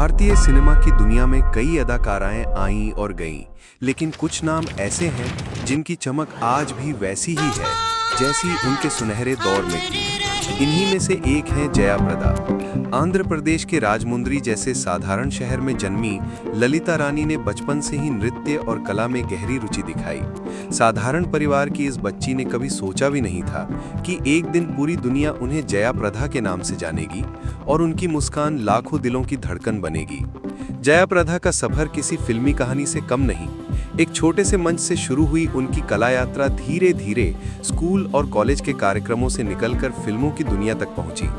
भारतीय सिनेमा की दुनिया में कई अदाकाराएं आईं और गईं, लेकिन कुछ नाम ऐसे हैं जिनकी चमक आज भी वैसी ही है जैसी उनके सुनहरे दौर में थी। इन्हीं में से एक हैं जया प्रदा। आंध्र प्रदेश के राजमुंद्री जैसे साधारण शहर में जन्मी ललिता रानी ने बचपन से ही नृत्य और कला में गहरी रुचि दिखाई। साधारण परिवार की इस बच्ची ने कभी सोचा भी नहीं था कि एक दिन पूरी दुनिया उन्हें जया प्रदा के नाम से जानेगी और उनकी मुस्कान लाखों दिलों की धड़कन बनेगी। जया प्रदा का सफर किसी फिल्मी कहानी से कम नहीं। एक छोटे से मंच से शुरू हुई उनकी कला यात्रा धीरे धीरे स्कूल और कॉलेज के कार्यक्रमों से निकलकर फिल्मों की दुनिया तक पहुंची।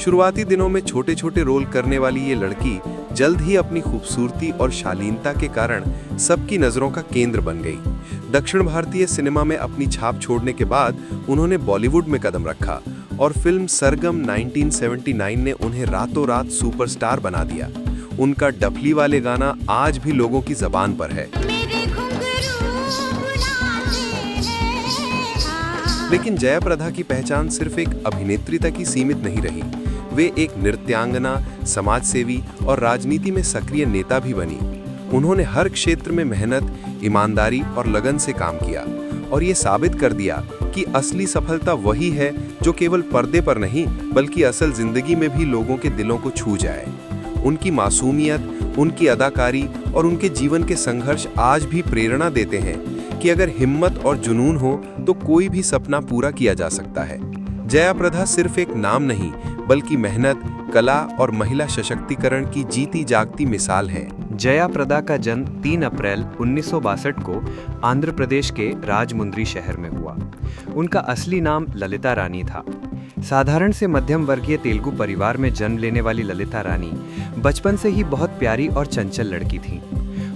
शुरुआती दिनों में छोटे छोटे रोल करने वाली ये लड़की जल्द ही अपनी खूबसूरती और शालीनता के कारण सबकी नजरों का केंद्र बन गई। दक्षिण भारतीय सिनेमा में अपनी छाप छोड़ने के बाद उन्होंने बॉलीवुड में कदम रखा और फिल्म सरगम 1979 ने उन्हें रातों रात सुपरस्टार बना दिया। उनका डफली वाले गाना आज भी लोगों की जबान पर है। लेकिन जया प्रदा की पहचान सिर्फ एक अभिनेत्री तक ही सीमित नहीं रही। वे एक नृत्यांगना, समाजसेवी और राजनीति में सक्रिय नेता भी बनी। उन्होंने हर क्षेत्र में मेहनत, ईमानदारी और लगन से काम किया और ये साबित कर दिया कि असली सफलता वही है जो केवल पर्दे पर नहीं बल्कि असल जिंदगी में भी लोगों के दिलों को छू जाए। उनकी मासूमियत, उनकी अदाकारी और उनके जीवन के संघर्ष आज भी प्रेरणा देते हैं कि अगर हिम्मत और जुनून हो तो कोई भी सपना पूरा किया जा सकता है। जया प्रदा सिर्फ एक नाम नहीं बल्कि मेहनत, कला और महिला सशक्तिकरण की जीती जागती मिसाल है। जया प्रदा का जन्म 3 अप्रैल 1962 को आंध्र प्रदेश के राजमुंद्री शहर में हुआ। उनका असली नाम ललिता रानी था। साधारण से मध्यम वर्गीय तेलुगु परिवार में जन्म लेने वाली ललिता रानी बचपन से ही बहुत प्यारी और चंचल लड़की थी।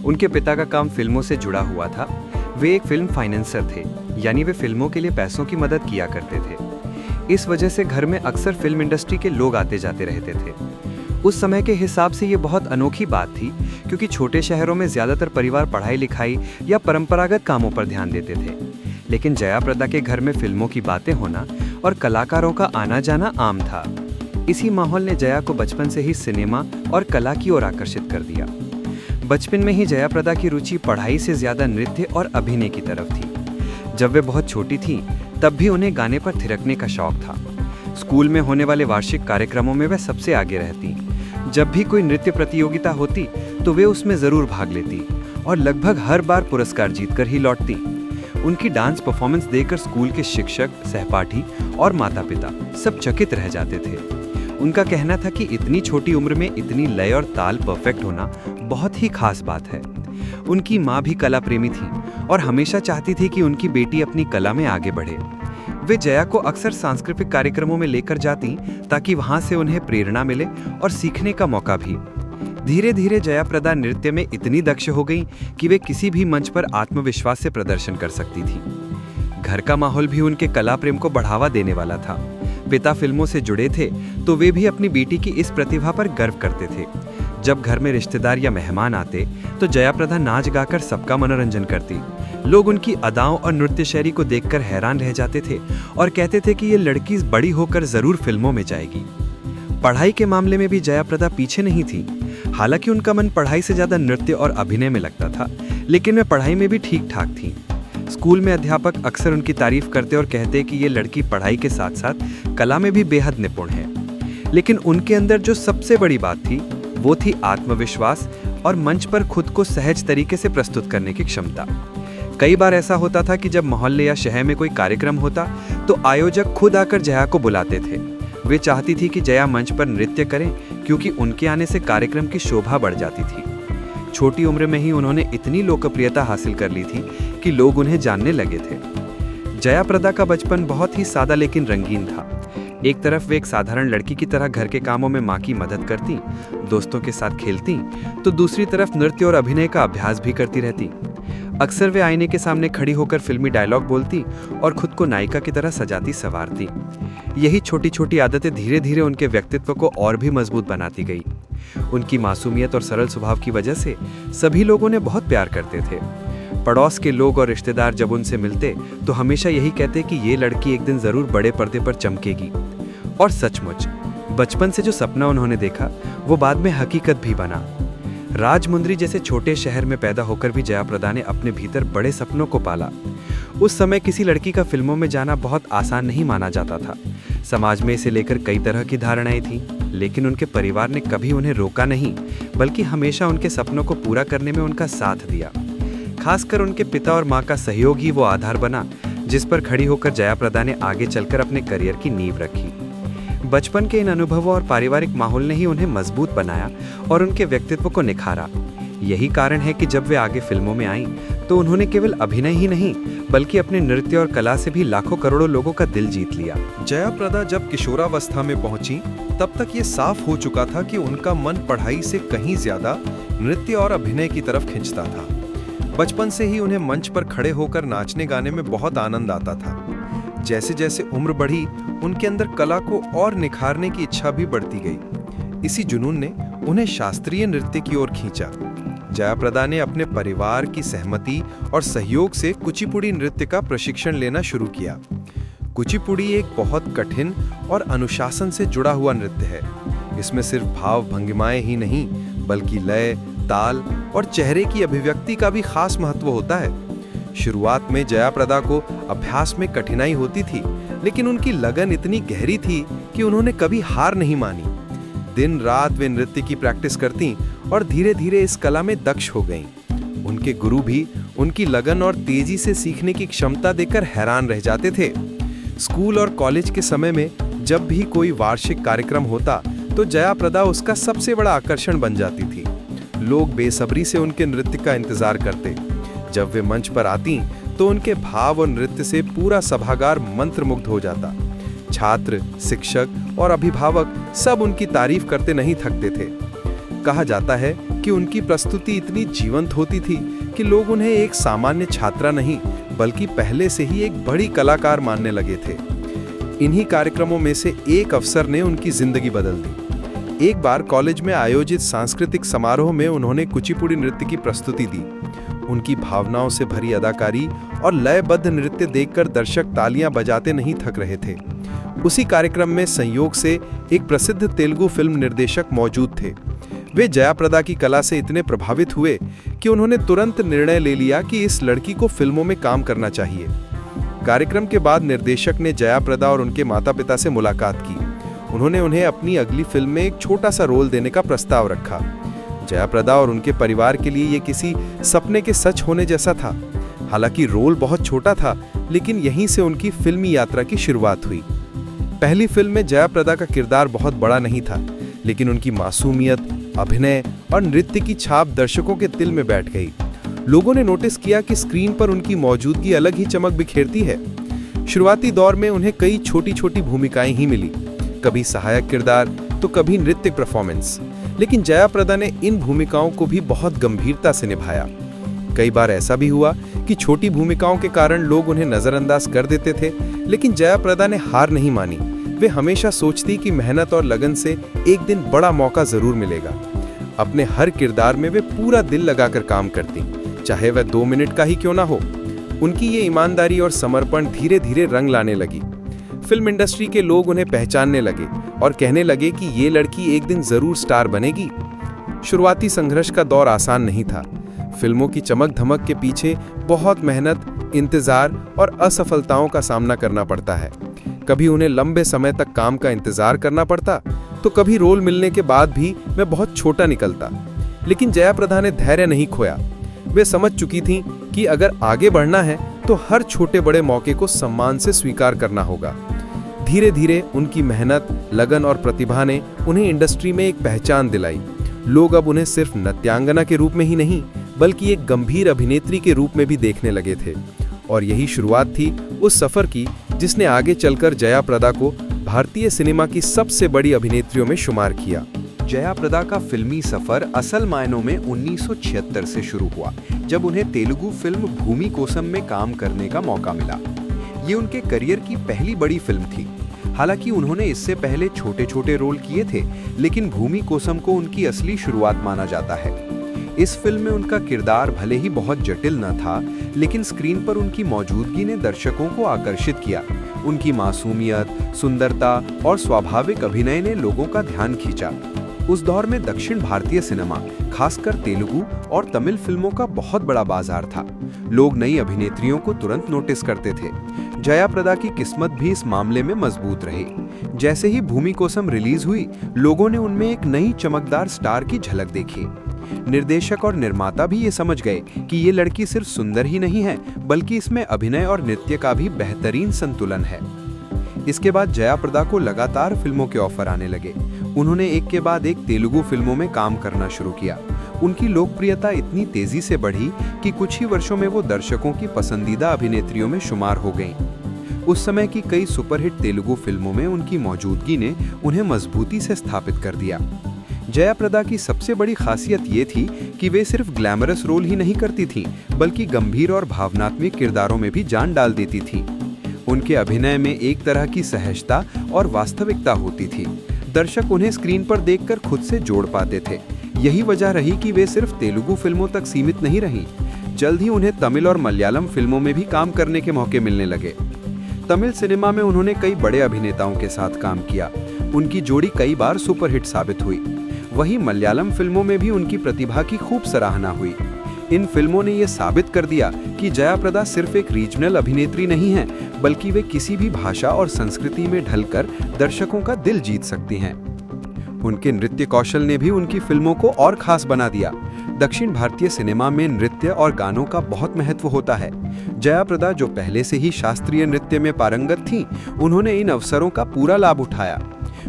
उनके पिता का काम फिल्मों से जुड़ा हुआ था। वे एक फिल्म फाइनेंसर थे, यानी वे फिल्मों के लिए पैसों की मदद किया करते थे। इस वजह से घर में अक्सर फिल्म इंडस्ट्री के लोग आते जाते रहते थे। उस समय के हिसाब से ये बहुत अनोखी बात थी, क्योंकि छोटे शहरों में ज्यादातर परिवार पढ़ाई लिखाई या परंपरागत कामों पर ध्यान देते थे। लेकिन जया प्रदा के घर में फिल्मों की बातें होना और कलाकारों का आना जाना आम था। इसी माहौल ने जया को बचपन से ही सिनेमा और कला की ओर आकर्षित कर दिया। बचपन में ही जया प्रदा की रुचि पढ़ाई से ज्यादा नृत्य और अभिनय की तरफ थी। जब वे बहुत छोटी थीं, तब भी उन्हें गाने पर थिरकने का शौक था। स्कूल में होने वाले वार्षिक कार्यक्रमों में वे सबसे आगे रहती। जब भी कोई नृत्य प्रतियोगिता होती तो वे उसमें जरूर भाग लेती और लगभग हर बार पुरस्कार जीतकर ही लौटती। उनकी डांस परफॉर्मेंस देखकर स्कूल के शिक्षक, सहपाठी और माता पिता सब चकित रह जाते थे। उनका कहना था कि इतनी छोटी उम्र में इतनी लय और ताल परफेक्ट होना बहुत ही खास बात है। उनकी माँ भी कला प्रेमी थी और हमेशा चाहती थी कि उनकी बेटी अपनी कला में आगे बढ़े। वे जया को अक्सर सांस्कृतिक कार्यक्रमों में लेकर जाती ताकि वहां से उन्हें प्रेरणा मिले और सीखने का मौका भी। धीरे धीरे जया प्रदा नृत्य में इतनी दक्ष हो गई कि वे किसी भी मंच पर आत्मविश्वास से प्रदर्शन कर सकती थी। घर का माहौल भी उनके कला प्रेम को बढ़ावा देने वाला था। पिता फिल्मों से जुड़े थे तो वे भी अपनी बेटी की इस प्रतिभा पर गर्व करते थे। जब घर में रिश्तेदार या मेहमान आते तो जया प्रदा नाच गाकर सबका मनोरंजन करती। लोग उनकी अदाओं और नृत्य शैली को देखकर हैरान रह जाते थे और कहते थे कि ये लड़की बड़ी होकर जरूर फिल्मों में जाएगी। पढ़ाई के मामले में भी जया प्रदा पीछे नहीं थी। हालांकि उनका मन पढ़ाई से ज्यादा नृत्य और अभिनय में लगता था, लेकिन वे पढ़ाई में भी ठीक ठाक थी। स्कूल में अध्यापक अक्सर उनकी तारीफ करते और कहते कि ये लड़की पढ़ाई के साथ साथ कला में भी बेहद निपुण है। लेकिन उनके अंदर जो सबसे बड़ी बात थी वो थी आत्मविश्वास और मंच पर खुद को सहज तरीके से प्रस्तुत करने की क्षमता। कई बार ऐसा होता था कि जब मोहल्ले या शहर में कोई कार्यक्रम होता तो आयोजक खुद आकर जया को बुलाते थे। वे चाहती थी कि जया मंच पर नृत्य करें, क्योंकि उनके आने से कार्यक्रम की शोभा बढ़ जाती थी। छोटी उम्र में ही उन्होंने इतनी लोकप्रियता हासिल कर ली थी कि लोग उन्हें जानने लगे थे। जया प्रदा का बचपन बहुत ही सादा लेकिन रंगीन था। एक तरफ वे एक साधारण लड़की की तरह घर के कामों में माँ की मदद करती, दोस्तों के साथ खेलती, तो दूसरी तरफ नृत्य और अभिनय का अभ्यास भी करती रहती। अक्सर वे आईने के सामने खड़ी होकर फिल्मी डायलॉग बोलती और खुद को नायिका की तरह सजाती संवारती। यही छोटी छोटी आदतें धीरे धीरे उनके व्यक्तित्व को और भी मजबूत बनाती गई। उनकी मासूमियत और सरल स्वभाव की वजह से सभी लोग उन्हें बहुत प्यार करते थे। पड़ोस के लोग और रिश्तेदार जब उनसे मिलते तो हमेशा यही कहते कि ये लड़की एक दिन जरूर बड़े पर्दे पर चमकेगी। और सचमुच बचपन से जो सपना उन्होंने देखा वो बाद में हकीकत भी बना। राजमुंद्री जैसे छोटे शहर में पैदा होकर भी जयाप्रदा ने अपने भीतर बड़े सपनों को पाला। उस समय किसी लड़की का फिल्मों में जाना बहुत आसान नहीं माना जाता था। समाज में इसे लेकर कई तरह की धारणाएं थीं, लेकिन उनके परिवार ने कभी उन्हें रोका नहीं, बल्कि हमेशा उनके सपनों को पूरा करने में उनका साथ दिया। खासकर उनके पिता और माँ का सहयोग ही वो आधार बना जिस पर खड़ी होकर जयाप्रदा ने आगे चलकर अपने करियर की नींव रखी। बचपन के इन अनुभवों और पारिवारिक माहौल ने ही उन्हें मजबूत बनाया और उनके व्यक्तित्व को निखारा। यही कारण है कि जब वे आगे फिल्मों में आईं तो उन्होंने केवल अभिनय ही नहीं बल्कि अपने नृत्य और कला से भी लाखों करोड़ों लोगों का दिल जीत लिया। जयाप्रदा जब किशोरावस्था में पहुंची तब तक ये साफ हो चुका था कि उनका मन पढ़ाई से कहीं ज्यादा नृत्य और अभिनय की तरफ खिंचता था। बचपन से ही उन्हें मंच पर खड़े होकर नाचने गाने में बहुत आनंद आता था। जैसे जैसे उम्र बढ़ी उनके अंदर कला को और निखारने की इच्छा भी बढ़ती गई। इसी जुनून ने उन्हें शास्त्रीय नृत्य की ओर खींचा। जयाप्रदा ने अपने परिवार की सहमति और सहयोग से कुचिपुड़ी नृत्य का प्रशिक्षण लेना शुरू किया। कुचिपुड़ी एक बहुत कठिन और अनुशासन से जुड़ा हुआ नृत्य है। इसमें सिर्फ भाव भंगिमाएं ही नहीं बल्कि लय, ताल और चेहरे की अभिव्यक्ति का भी खास महत्व होता है। शुरुआत में जयाप्रदा को अभ्यास में कठिनाई होती थी, लेकिन उनकी लगन इतनी गहरी थी कि उन्होंने कभी हार नहीं मानी। दिन रात वे नृत्य की प्रैक्टिस करती और धीरे धीरे इस कला में दक्ष हो गईं। उनके गुरु भी उनकी लगन और तेजी से सीखने की क्षमता देखकर हैरान रह जाते थे। स्कूल और कॉलेज के समय में जब भी कोई वार्षिक कार्यक्रम होता तो जयाप्रदा उसका सबसे बड़ा आकर्षण बन जाती थी। लोग बेसब्री से उनके नृत्य का इंतजार करते। जब वे मंच पर आती तो उनके भाव और नृत्य से पूरा सभागार मंत्रमुग्ध हो जाता। छात्र, शिक्षक और अभिभावक सब उनकी तारीफ करते नहीं थकते थे। कहा जाता है कि उनकी प्रस्तुति इतनी जीवंत होती थी कि लोग उन्हें एक सामान्य छात्रा नहीं बल्कि पहले से ही एक बड़ी कलाकार मानने लगे थे। इन्हीं कार्यक्रमों में से एक अवसर ने उनकी जिंदगी बदल दी। एक बार कॉलेज में आयोजित सांस्कृतिक समारोह में उन्होंने कुचिपुड़ी नृत्य की प्रस्तुति दी। उनकी भावनाओं से भरी अदाकारी और लयबद्ध नृत्य देखकर दर्शक तालियां बजाते नहीं थक रहे थे। उसी कार्यक्रम में संयोग से एक प्रसिद्ध तेलुगु फिल्म निर्देशक मौजूद थे। वे जयाप्रदा की कला से इतने प्रभावित हुए कि उन्होंने तुरंत निर्णय ले लिया कि इस लड़की को फिल्मों में काम करना चाहिए। कार्यक्रम के बाद निर्देशक ने जयाप्रदा और उनके माता-पिता से मुलाकात की। उन्होंने उन्हें अपनी अगली फिल्म में एक छोटा सा रोल देने का प्रस्ताव रखा। जयाप्रदा और उनके परिवार के लिए ये किसी सपने के सच होने जैसा था। हालांकि रोल बहुत छोटा था, लेकिन यहीं से उनकी फिल्मी यात्रा की शुरुआत हुई। पहली फिल्म में जयाप्रदा का किरदार बहुत बड़ा नहीं था, लेकिन उनकी मासूमियत, अभिनय और नृत्य की छाप दर्शकों के दिल में बैठ गई। लोगों ने नोटिस किया कि स्क्रीन पर उनकी मौजूदगी अलग ही चमक बिखेरती है। शुरुआती दौर में उन्हें कई छोटी छोटी भूमिकाएं ही मिली, कभी सहायक किरदार तो कभी नृत्य परफॉर्मेंस, लेकिन जयाप्रदा ने इन भूमिकाओं को भी बहुत गंभीरता से निभाया। कई बार ऐसा भी हुआ कि छोटी भूमिकाओं के कारण लोग उन्हें नजरअंदाज कर देते थे, लेकिन जयाप्रदा ने हार नहीं मानी। वे हमेशा सोचती कि मेहनत और लगन से एक दिन बड़ा मौका जरूर मिलेगा। अपने हर किरदार में वे पूरा दिल लगाकर काम करती, चाहे वह 2 मिनट का ही क्यों ना हो। उनकी ये ईमानदारी और समर्पण धीरे धीरे रंग लाने लगी। फिल्म इंडस्ट्री के लोग उन्हें पहचानने लगे और कहने लगे कि ये लड़की एक दिन जरूर स्टार बनेगी। शुरुआती संघर्ष का दौर आसान नहीं था। फिल्मों की चमक धमक के पीछे बहुत मेहनत, इंतजार और असफलताओं का सामना करना पड़ता है। कभी उन्हें लंबे समय तक काम का इंतजार करना पड़ता, तो कभी रोल मिलने के बाद भी मैं बहुत छोटा निकलता। लेकिन जयाप्रदा ने धैर्य नहीं खोया। वे समझ चुकी थीं कि अगर आगे बढ़ना है तो हर छोटे बड़े मौके को सम्मान से स्वीकार करना होगा। धीरे धीरे उनकी मेहनत, लगन और प्रतिभा ने उन्हें इंडस्ट्री में एक पहचान दिलाई। लोग अब उन्हें सिर्फ नृत्यांगना के रूप में ही नहीं बल्कि एक गंभीर अभिनेत्री के रूप में भी देखने लगे थे। और यही शुरुआत थी उस सफर की जिसने आगे चलकर जयाप्रदा को भारतीय सिनेमा की सबसे बड़ी अभिनेत्रियों में शुमार किया। जयाप्रदा का फिल्मी सफर असल मायनों में 1976 से शुरू हुआ, जब उन्हें तेलुगु फिल्म भूमि कोसम में काम करने का मौका मिला। ये उनके करियर की पहली बड़ी फिल्म थी। हालांकि उन्होंने इससे पहले छोटे छोटे रोल किए थे, लेकिन भूमि कोसम को उनकी असली शुरुआत माना जाता है। इस फिल्म में उनका किरदार भले ही बहुत जटिल न था, लेकिन स्क्रीन पर उनकी मौजूदगी ने दर्शकों को आकर्षित किया उनकी मासूमियत, सुंदरता और स्वाभाविक अभिनय ने लोगों का ध्यान खींचा। उस दौर में दक्षिण भारतीय सिनेमा, खासकर तेलुगु और तमिल फिल्मों का बहुत बड़ा बाजार था। लोग नई अभिनेत्रियों को तुरंत नोटिस करते थे। जया प्रदा की किस्मत भी इस मामले में मजबूत रही। जैसे ही भूमि कोसम रिलीज हुई, लोगों ने उनमें एक नई चमकदार स्टार की झलक देखी। निर्देशक और निर्माता भी ये समझ गए कि ये लड़की सिर्फ सुंदर ही नहीं है, बल्कि इसमें अभिनय और नृत्य का भी बेहतरीन संतुलन है। इसके बाद जया प्रदा को लगातार फिल्मों के ऑफर आने लगे। उन्होंने एक के बाद एक तेलुगु फिल्मों में काम करना शुरू किया। उनकी लोकप्रियता इतनी तेजी से बढ़ी कि कुछ ही वर्षों में वो दर्शकों की पसंदीदा अभिनेत्रियों में शुमार हो गईं। उस समय की कई सुपरहिट तेलुगु फिल्मों में उनकी मौजूदगी ने उन्हें मजबूती से स्थापित कर दिया। जया प्रदा की सबसे बड़ी खासियत ये थी कि वे सिर्फ ग्लैमरस रोल ही नहीं करती थीं, बल्कि गंभीर और भावनात्मक किरदारों में भी जान डाल देती थीं। उनके अभिनय में एक तरह की सहजता और वास्तविकता होती थी। दर्शक उन्हें स्क्रीन पर देखकर खुद से जोड़ पाते थे। यही वजह रही कि वे सिर्फ तेलुगु फिल्मों तक सीमित नहीं रहीं। जल्द ही उन्हें तमिल और मलयालम फिल्मों में भी काम करने के मौके मिलने लगे। तमिल सिनेमा में उन्होंने कई बड़े अभिनेताओं के साथ काम किया। उनकी जोड़ी कई बार सुपरहिट साबित हुई। वहीं मलयालम फिल्मों में भी उनकी प्रतिभा की खूब सराहना हुई। इन फिल्मों ने यह साबित कर दिया कि जया प्रदा सिर्फ एक रीजनल अभिनेत्री नहीं है, बल्कि वे किसी भी भाषा और संस्कृति में ढलकर दर्शकों का दिल जीत सकती हैं। उनके नृत्य कौशल ने भी उनकी फिल्मों को और खास बना दिया। दक्षिण भारतीय सिनेमा में नृत्य और गानों का बहुत महत्व होता है। जया प्रदा, जो पहले से ही शास्त्रीय नृत्य में पारंगत थीं, उन्होंने इन अवसरों का पूरा लाभ उठाया।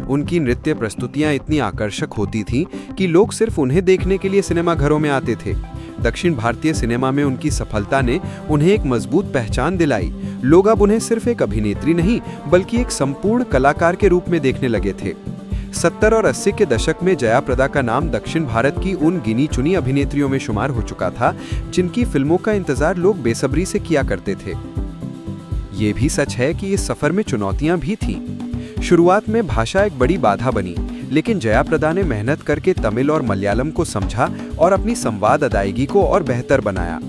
उनकी नृत्य प्रस्तुतियां इतनी आकर्षक होती थीं कि लोग सिर्फ उन्हें देखने के लिए सिनेमा घरों में आते थे। दक्षिण भारतीय सिनेमा में उनकी सफलता ने उन्हें एक मजबूत पहचान दिलाई। लोग अब उन्हें सिर्फ एक अभिनेत्री नहीं, बल्कि एक संपूर्ण कलाकार के रूप में देखने लगे थे। 70 और 80 के दशक में जया प्रदा का नाम दक्षिण भारत की उन गिनी चुनी अभिनेत्रियों में शुमार हो चुका था, जिनकी फिल्मों का इंतजार लोग बेसब्री से किया करते थे। ये भी सच है कि इस सफर में चुनौतियां भी थीं। शुरुआत में भाषा एक बड़ी बाधा बनी, लेकिन जया प्रदा ने मेहनत करके तमिल और मलयालम को समझा और अपनी संवाद अदायगी को और बेहतर बनाया।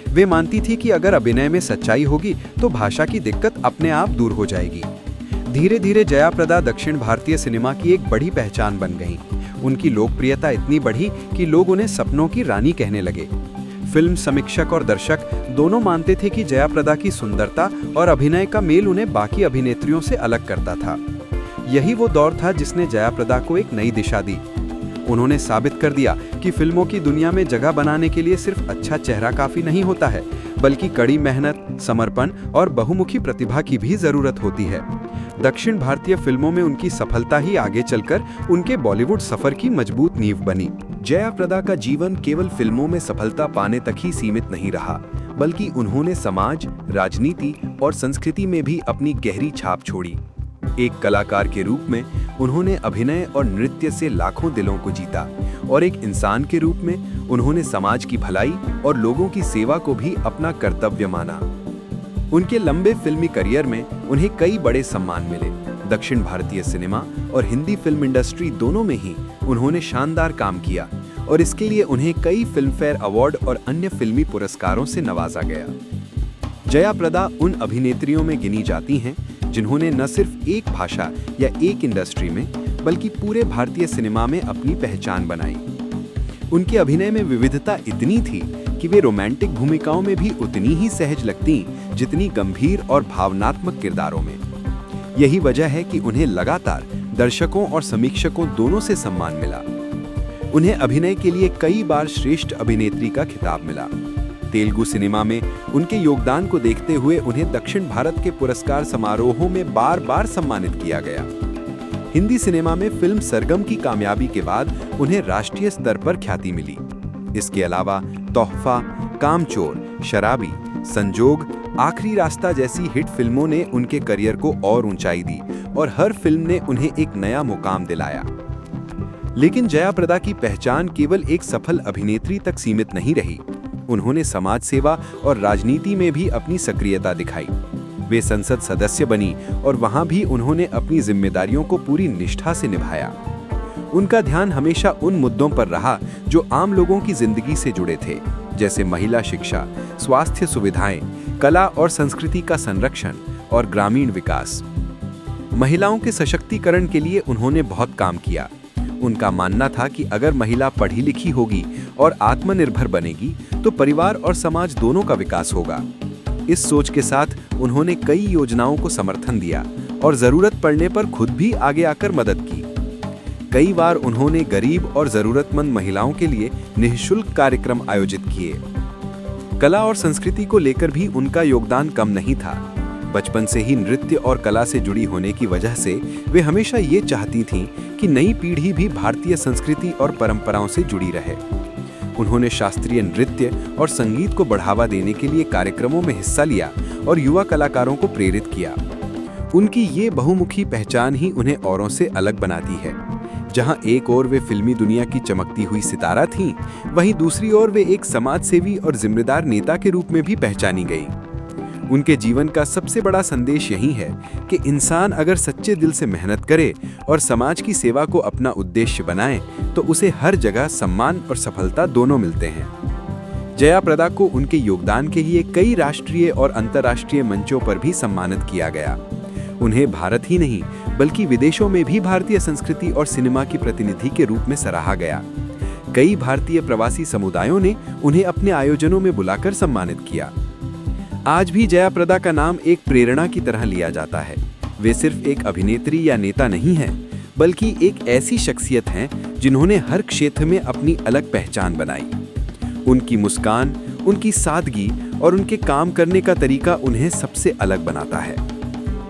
वे मानती थी कि अगर अभिनय में सच्चाई होगी तो भाषा की दिक्कत अपने आप दूर हो जाएगी। धीरे धीरे जया प्रदा दक्षिण भारतीय सिनेमा की एक बड़ी पहचान बन गईं। उनकी लोकप्रियता इतनी बढ़ी कि लोग उन्हें सपनों की रानी कहने लगे। फिल्म समीक्षक और दर्शक दोनों मानते थे कि जया प्रदा की सुंदरता और अभिनय का मेल उन्हें बाकी अभिनेत्रियों से अलग करता था। यही वो दौर था जिसने जया प्रदा को एक नई दिशा दी। उन्होंने साबित कर दिया कि फिल्मों की दुनिया में जगह बनाने के लिए सिर्फ अच्छा चेहरा काफी नहीं होता है, बल्कि कड़ी मेहनत, समर्पण और बहुमुखी प्रतिभा की भी जरूरत होती है। दक्षिण भारतीय फिल्मों में उनकी सफलता ही आगे चलकर उनके बॉलीवुड सफर की मजबूत नींव बनी। जया प्रदा का जीवन केवल फिल्मों में सफलता पाने तक ही सीमित नहीं रहा, बल्कि उन्होंने समाज, राजनीति और संस्कृति में भी अपनी गहरी छाप छोड़ी। एक कलाकार के रूप में उन्होंने अभिनय और नृत्य से लाखों दिलों को जीता, और एक इंसान के रूप में उन्होंने समाज की भलाई और लोगों की सेवा को भी अपना कर्तव्य माना। उनके लंबे फिल्मी करियर में उन्हें कई बड़े सम्मान मिले। दक्षिण भारतीय सिनेमा और हिंदी फिल्म इंडस्ट्री दोनों में ही उन्होंने शानदार काम किया, और इसके लिए उन्हें कई फिल्मफेयर अवार्ड और अन्य फिल्मी पुरस्कारों से नवाजा गया। जया प्रदा उन अभिनेत्रियों में गिनी जाती हैं जिन्होंने न सिर्फ एक भाषा या एक इंडस्ट्री में, बल्कि पूरे भारतीय सिनेमा में अपनी पहचान बनाई। उनके अभिनय में विविधता इतनी थी कि वे रोमांटिक भूमिकाओं में भी उतनी ही सहज लगती जितनी गंभीर और भावनात्मक किरदारों में। यही वजह है कि उन्हें लगातार दर्शकों और समीक्षकों दोनों से सम्मान मिला। उन्हें अभिनय के लिए कई बार श्रेष्ठ अभिनेत्री का खिताब मिला। तेलुगु सिनेमा में उनके योगदान को देखते हुए उन्हें दक्षिण भारत के पुरस्कार समारोहों में बार बार सम्मानित किया गया। हिंदी सिनेमा में फिल्म सरगम की कामयाबी के बाद उन्हें राष्ट्रीय स्तर पर ख्याति मिली। इसके अलावा तोहफा, कामचोर, शराबी, संजोग, आखिरी रास्ता जैसी हिट फिल्मों ने उनके करियर को और ऊंचाई दी, और हर फिल्म ने उन्हें एक नया मुकाम दिलाया। लेकिन जया प्रदा की पहचान केवल एक सफल अभिनेत्री तक सीमित नहीं रही। उन्होंने समाज सेवा और राजनीति में भी अपनी सक्रियता दिखाई। वे संसद सदस्य बनी, और वहां भी उन्होंने अपनी जिम्मेदारियों को पूरी निष्ठा से निभाया। उनका ध्यान हमेशा उन मुद्दों पर रहा जो आम लोगों की जिंदगी से जुड़े थे, जैसे महिला शिक्षा, स्वास्थ्य सुविधाएं, कला और संस्कृति का संरक्षण और ग्रामीण विकास। महिलाओं के सशक्तिकरण के लिए उन्होंने बहुत काम किया। उनका मानना था कि अगर महिला पढ़ी लिखी होगी और आत्मनिर्भर बनेगी तो परिवार और समाज दोनों का विकास होगा। इस सोच के साथ उन्होंने कई योजनाओं को समर्थन दिया और जरूरत पड़ने पर खुद भी आगे आकर मदद की। कई बार उन्होंने गरीब और जरूरतमंद महिलाओं के लिए निःशुल्क कार्यक्रम आयोजित किए। कला और संस्कृति को लेकर भी उनका योगदान कम नहीं था। बचपन से ही नृत्य और कला से जुड़ी होने की वजह से वे हमेशा ये चाहती थीं कि नई पीढ़ी भी भारतीय संस्कृति और परंपराओं से जुड़ी रहे। उन्होंने शास्त्रीय नृत्य और संगीत को बढ़ावा देने के लिए कार्यक्रमों में हिस्सा लिया और युवा कलाकारों को प्रेरित किया। उनकी ये बहुमुखी पहचान ही उन्हें औरों से अलग बनाती है। जहां एक ओर वे फिल्मी दुनिया की चमकती हुई सितारा थीं, वहीं दूसरी ओर वे एक समाजसेवी और जिम्मेदार नेता के रूप में भी पहचानी गई। उनके जीवन का सबसे बड़ा संदेश यही है कि इंसान अगर सच्चे दिल से मेहनत करे और समाज की सेवा को अपना उद्देश्य बनाए तो उसे हर जगह सम्मान और सफलता दोनों मिलते हैं। जया प्रदा को उनके योगदान के लिए कई राष्ट्रीय और अंतर्राष्ट्रीय मंचों पर भी सम्मानित किया गया। उन्हें भारत ही नहीं बल्कि विदेशों में भी भारतीय संस्कृति और सिनेमा की प्रतिनिधि के रूप में सराहा गया। कई भारतीय प्रवासी समुदायों ने उन्हें अपने आयोजनों में बुलाकर सम्मानित किया। आज भी जया प्रदा का नाम एक प्रेरणा की तरह लिया जाता है। वे सिर्फ एक अभिनेत्री या नेता नहीं हैं, बल्कि एक ऐसी शख्सियत हैं जिन्होंने हर क्षेत्र में अपनी अलग पहचान बनाई। उनकी मुस्कान, उनकी सादगी और उनके काम करने का तरीका उन्हें सबसे अलग बनाता है।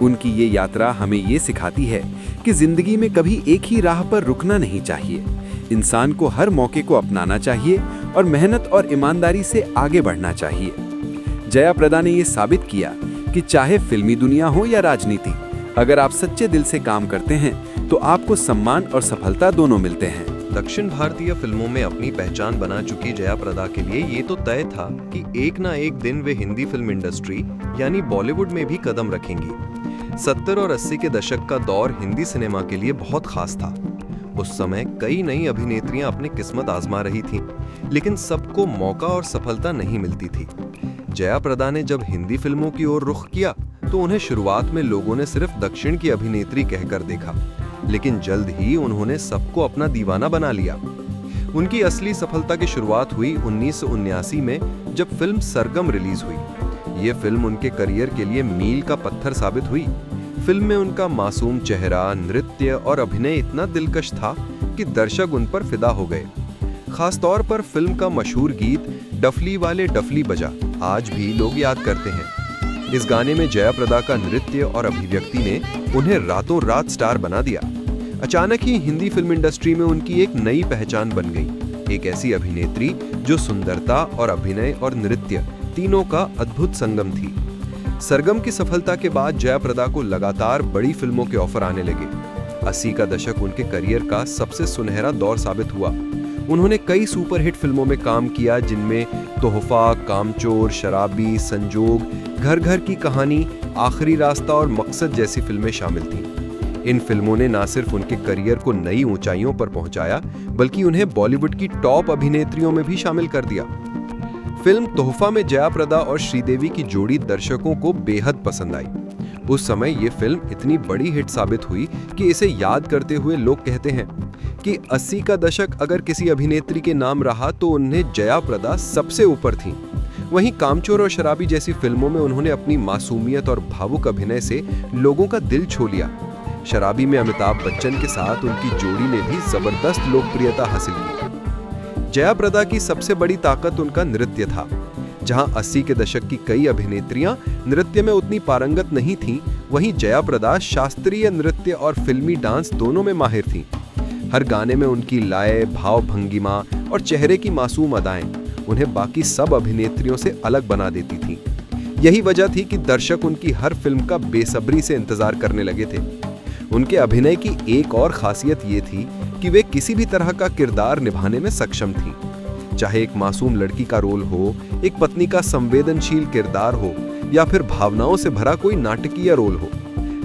उनकी ये यात्रा हमें ये सिखाती है कि जिंदगी में कभी एक ही राह पर रुकना नहीं चाहिए। इंसान को हर मौके को अपनाना चाहिए और मेहनत और ईमानदारी से आगे बढ़ना चाहिए। जया प्रदा ने ये साबित किया कि चाहे फिल्मी दुनिया हो या राजनीति, अगर आप सच्चे दिल से काम करते हैं तो आपको सम्मान और सफलता दोनों मिलते हैं। दक्षिण भारतीय फिल्मों में अपनी पहचान बना चुकी जया प्रदा के लिए ये तो तय था कि एक ना एक दिन वे हिंदी फिल्म इंडस्ट्री यानी बॉलीवुड में भी कदम रखेंगी। 70 और 80 के दशक का दौर हिंदी सिनेमा के लिए बहुत खास था। उस समय कई नई अभिनेत्रियां अपनी किस्मत आजमा रही थीं, लेकिन सबको मौका और सफलता नहीं मिलती थी। जया प्रदा ने जब हिंदी फिल्मों की ओर रुख किया तो उन्हें शुरुआत में लोगों ने सिर्फ दक्षिण की अभिनेत्री कहकर देखा, लेकिन जल्द ही उन्होंने सबको अपना दीवाना बना लिया। उनकी असली सफलता की शुरुआत हुई 1979 में जब फिल्म सरगम रिलीज हुई। ये फिल्म उनके करियर के लिए मील का पत्थर साबित हुई। फिल्म में उनका मासूम चेहरा, नृत्य और अभिनय इतना दिलकश था कि दर्शक उन पर फिदा हो गए। खास तौर पर फिल्म का मशहूर गीत डफली वाले डफली बजा आज भी लोग याद करते हैं। इस गाने में जया प्रदा का नृत्य और अभिव्यक्ति ने उन्हें रातों रात स्टार बना दिया। अचानक ही हिंदी फिल्म इंडस्ट्री में उनकी एक नई पहचान बन गई, एक ऐसी अभिनेत्री जो सुंदरता और अभिनय और नृत्य तीनों का अद्भुत संगम थी। सरगम की सफलता के बाद जया प्रदा को लगातार बड़ी फिल्मों के ऑफर आने लगे। 80 का दशक उनके करियर का सबसे सुनहरा दौर साबित हुआ। उन्होंने कई सुपरहिट फिल्मों में काम किया, जिनमें तोहफा, कामचोर, शराबी, संजोग, घर घर की कहानी, आखिरी रास्ता और मकसद जैसी फिल्में शामिल थीं। इन फिल्मों ने न सिर्फ उनके करियर को नई ऊंचाइयों पर पहुंचाया, बल्कि उन्हें बॉलीवुड की टॉप अभिनेत्रियों में भी शामिल कर दिया। फिल्म तोहफा में जया प्रदा और श्रीदेवी की जोड़ी दर्शकों को बेहद पसंद आई। उस समय ये फिल्म इतनी बड़ी हिट साबित हुई कि इसे याद करते हुए लोग कहते हैं कि 80 का दशक अगर किसी अभिनेत्री के नाम रहा तो उन्हें जया प्रदा सबसे ऊपर थीं। वहीं कामचोर और शराबी जैसी फिल्मों में उन्होंने अपनी मासूमियत और भावुक अभिनय से लोगों का दिल छू लिया। शराबी में अमिताभ बच्चन के साथ उनकी जोड़ी ने भी जबरदस्त लोकप्रियता हासिल की। जया प्रदा की सबसे बड़ी ताकत उनका नृत्य था। जहां 80 के दशक की कई अभिनेत्रियां नृत्य में उतनी पारंगत नहीं थीं, वहीं जया प्रदा शास्त्रीय नृत्य और फिल्मी डांस दोनों में माहिर थीं। हर गाने में उनकी लय, भाव भंगिमा और चेहरे की मासूम अदाएं उन्हें बाकी सब अभिनेत्रियों से अलग बना देती थीं। यही वजह थी कि दर्शक उनकी हर फिल्म का बेसब्री से इंतजार करने लगे थे। उनके अभिनय की एक और खासियत ये थी कि वे किसी भी तरह का किरदार निभाने में सक्षम थीं। चाहे एक मासूम लड़की का रोल हो, एक पत्नी का संवेदनशील किरदार हो या फिर भावनाओं से भरा कोई नाटकीय रोल हो,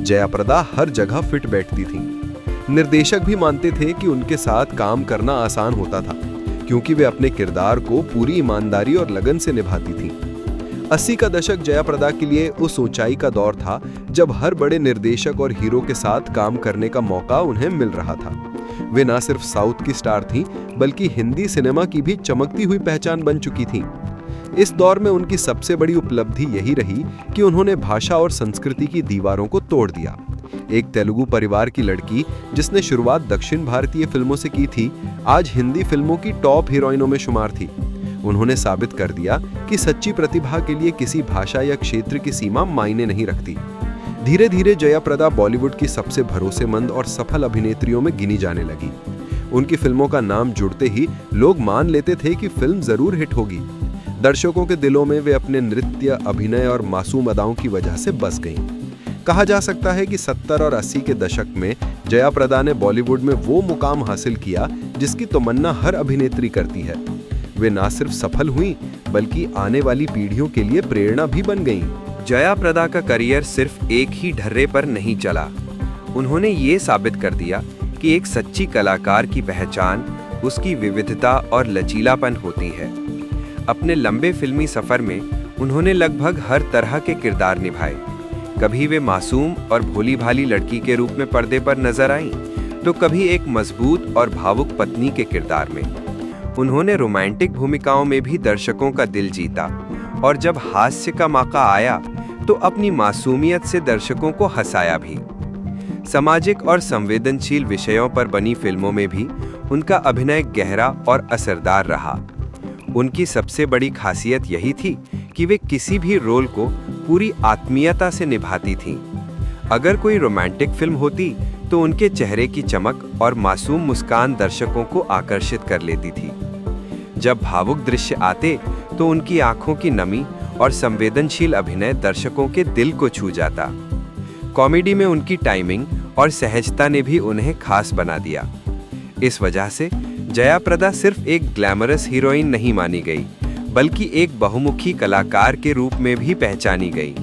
जया प्रदा हर जगह फिट बैठती थीं। निर्देशक भी मानते थे कि उनके साथ काम करना आसान होता था, क्योंकि वे अपने किरदार को पूरी ईमानदारी और लगन से निभाती थीं। 80 का दशक जया प्रदा के लिए उस ऊंचाई का दौर था जब हर बड़े निर्देशक और हीरो के साथ काम करने का मौका उन्हें मिल रहा था। वे न सिर्फ साउथ की स्टार थीं, बल्कि हिंदी सिनेमा की भी चमकती हुई पहचान बन चुकी थीं। इस दौर में उनकी सबसे बड़ी उपलब्धि यही रही कि उन्होंने भाषा और संस्कृति की दीवारों को तोड़ दिया। एक तेलुगु परिवार की लड़की जिसने शुरुआत दक्षिण भारतीय फिल्मों से की थी, आज हिंदी फिल्मों की टॉप हीरोइनों में शुमार थी। उन्होंने साबित कर दिया कि सच्ची प्रतिभा के लिए किसी भाषा या क्षेत्र की सीमा मायने नहीं रखती। धीरे धीरे जया प्रदा बॉलीवुड की सबसे भरोसेमंद और सफल अभिनेत्रियों में गिनी जाने लगी। उनकी फिल्मों का नाम जुड़ते ही लोग मान लेते थे कि फिल्म जरूर हिट होगी। दर्शकों के दिलों में वे अपने नृत्य, अभिनय और मासूम अदाओं की वजह से बस गईं। कहा जा सकता है कि 70 और 80 के दशक में जया प्रदा ने बॉलीवुड में वो मुकाम हासिल किया जिसकी तमन्ना हर अभिनेत्री करती है। वे ना सिर्फ सफल हुईं, बल्कि आने वाली पीढ़ियों के लिए प्रेरणा भी बन गईं। जया प्रदा का करियर सिर्फ एक ही ढर्रे पर नहीं चला। उन्होंने ये साबित कर दिया कि एक सच्ची कलाकार की पहचान उसकी विविधता और लचीलापन होती है। अपने लंबे फिल्मी सफर में उन्होंने लगभग हर तरह के किरदार निभाए। कभी वे मासूम और भोली भाली लड़की के रूप में पर्दे पर नजर आईं, तो कभी एक मजबूत और भावुक पत्नी के किरदार में। उन्होंने रोमांटिक भूमिकाओं में भी दर्शकों का दिल जीता, और जब हास्य का मौका आया तो अपनी मासूमियत से दर्शकों को हंसाया भी। सामाजिक और संवेदनशील विषयों पर बनी फिल्मों में भी उनका अभिनय गहरा और असरदार रहा। उनकी सबसे बड़ी खासियत यही थी कि वे किसी भी रोल को पूरी आत्मीयता से निभाती थीं। अगर कोई रोमांटिक फिल्म होती तो उनके चेहरे की चमक और मासूम मुस्कान दर्शकों को आकर्षित कर लेती थी। जब भावुक दृश्य आते तो उनकी आंखों की नमी और संवेदनशील अभिनय दर्शकों के दिल को छू जाता। कॉमेडी में उनकी टाइमिंग और सहजता ने भी उन्हें खास बना दिया। इस वजह से जया प्रदा सिर्फ एक ग्लैमरस हीरोइन नहीं मानी गई, बल्कि एक बहुमुखी कलाकार के रूप में भी पहचानी गई।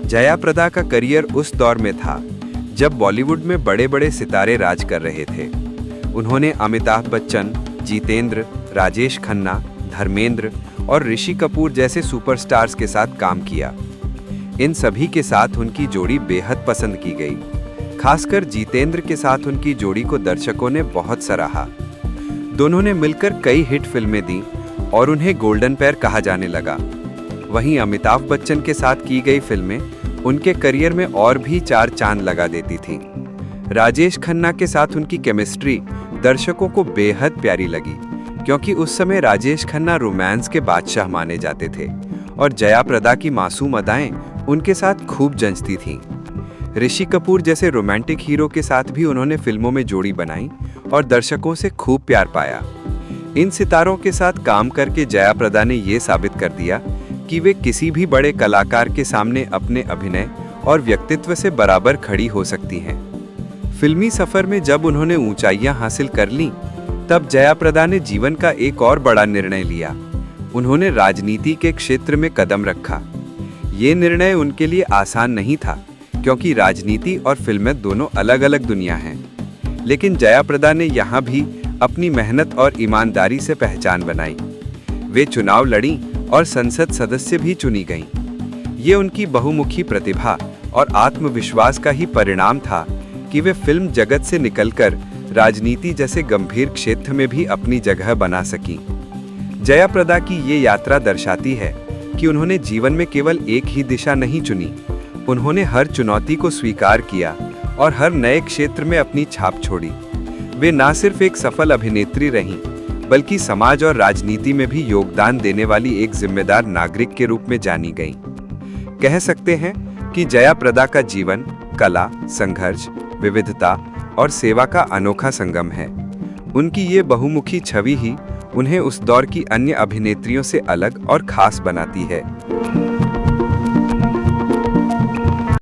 जया प्रदा का करियर उस दौर में था जब बॉलीवुड में बड़े बड़े सितारे राज कर रहे थे। उन्होंने अमिताभ बच्चन, जितेंद्र, राजेश खन्ना, धर्मेंद्र और ऋषि कपूर जैसे सुपरस्टार्स के साथ काम किया। इन सभी के साथ उनकी जोड़ी बेहद पसंद की गई। खासकर जितेंद्र के साथ उनकी जोड़ी को दर्शकों ने बहुत सराहा। दोनों ने मिलकर कई हिट फिल्में दी और उन्हें गोल्डन पेयर कहा जाने लगा। वहीं अमिताभ बच्चन के साथ की गई फिल्में उनके करियर में और भी चार चांद लगा देती थीं। राजेश खन्ना के साथ उनकी केमिस्ट्री दर्शकों को बेहद प्यारी लगी, क्योंकि उस समय राजेश खन्ना रोमांस के बादशाह माने जाते थे और जया प्रदा की मासूम अदाएं उनके साथ खूब जंचती थीं। ऋषि कपूर जैसे रोमांटिक हीरो के साथ भी उन्होंने फिल्मों में जोड़ी बनाई और दर्शकों से खूब प्यार पाया। इन सितारों के साथ काम करके जया प्रदा ने ये साबित कर दिया कि वे किसी भी बड़े कलाकार के सामने अपने अभिनय और व्यक्तित्व से बराबर खड़ी हो सकती हैं। फिल्मी सफर में जब उन्होंने ऊंचाइयां हासिल कर लीं, तब जया प्रदा ने जीवन का एक और बड़ा निर्णय लिया। उन्होंने राजनीति के क्षेत्र में कदम रखा। ये निर्णय उनके लिए आसान नहीं था, क्योंकि राजनीति और फिल्में दोनों अलग अलग दुनिया हैं। लेकिन जया प्रदा ने यहाँ भी अपनी मेहनत और ईमानदारी से पहचान बनाई। वे चुनाव लड़ी और संसद सदस्य भी चुनी गईं। ये उनकी बहुमुखी प्रतिभा और आत्मविश्वास का ही परिणाम था कि वे फिल्म जगत से निकलकर राजनीति जैसे गंभीर क्षेत्र में भी अपनी जगह बना सकीं। जया प्रदा की ये यात्रा दर्शाती है कि उन्होंने जीवन में केवल एक ही दिशा नहीं चुनी। उन्होंने हर चुनौती को स्वीकार किया और हर नए क्षेत्र में अपनी छाप छोड़ी। वे ना सिर्फ एक सफल अभिनेत्री रहीं, बल्कि समाज और राजनीति में भी योगदान देने वाली एक जिम्मेदार नागरिक के रूप में जानी गईं। कह सकते हैं कि जया प्रदा का जीवन कला, संघर्ष, विविधता और सेवा का अनोखा संगम है। उनकी ये बहुमुखी छवि ही उन्हें उस दौर की अन्य अभिनेत्रियों से अलग और खास बनाती है।